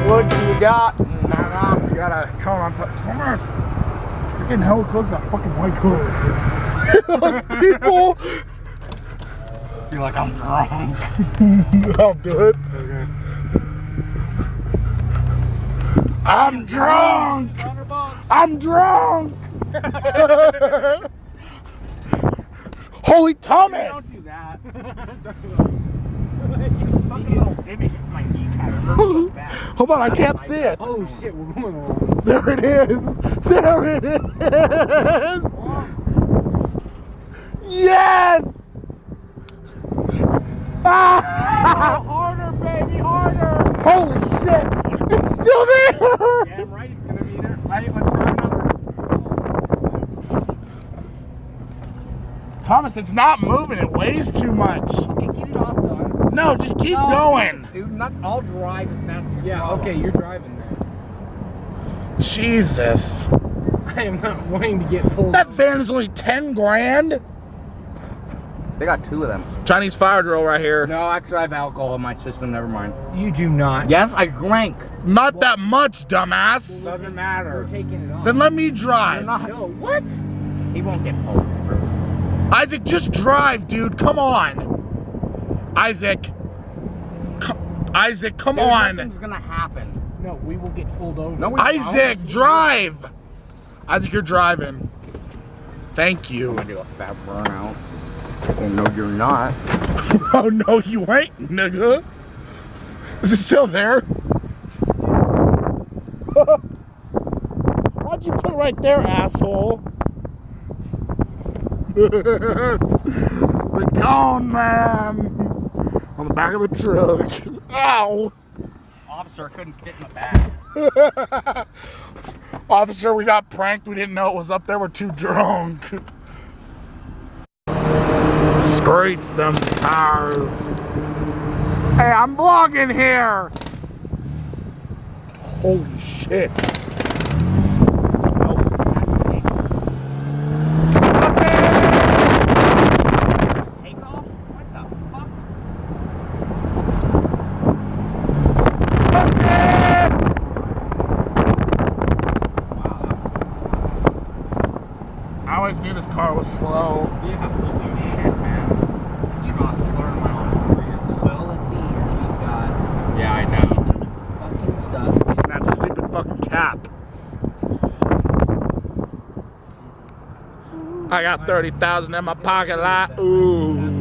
What you got? Nah, you gotta count on top. Thomas, you're getting hella close to that fucking white car. Those people. You're like, I'm drunk. I'll do it. Okay. I'm drunk. I'm drunk. Holy Thomas. Don't do that. Don't do it. You fucking little dimmy hit my kneecap. Hold on, I can't see it. Oh shit, we're going wrong. There it is. There it is. Yes. Ah! Harder, baby, harder. Holy shit. It's still there. Damn right, it's gonna be there. Let's try another. Thomas, it's not moving. It weighs too much. Okay, get it off though. No, just keep going. Dude, I'll drive if that's your problem. Okay, you're driving then. Jesus. I am not wanting to get pulled. That van is only 10 grand. They got two of them. Chinese fire drill right here. No, actually, I have alcohol in my system. Never mind. You do not. Yes, I drank. Not that much, dumbass. Doesn't matter. We're taking it off. Then let me drive. No, what? He won't get pulled. Isaac, just drive, dude. Come on. Isaac. Isaac, come on. Nothing's gonna happen. No, we will get pulled over. No, we Isaac, won't. drive. Isaac, you're driving. Thank I'm you. gonna do a fat burnout. Oh no, you're not. Oh, no, you ain't, nigga. Is it still there? Why'd you put it right there, asshole? The cone man on the back of the truck. Ow! Officer couldn't fit in the back. Officer, we got pranked. We didn't know it was up there. We're too drunk. Screech them tires. Hey, I'm vlogging here. Holy shit. I always knew this car was slow. Yeah, holy shit, man. You're not slurring my own words. Well, let's see here. We've got Yeah, I a know. shit ton of fucking stuff. That stupid fucking cap. I got 30,000 in my pocket like, ooh.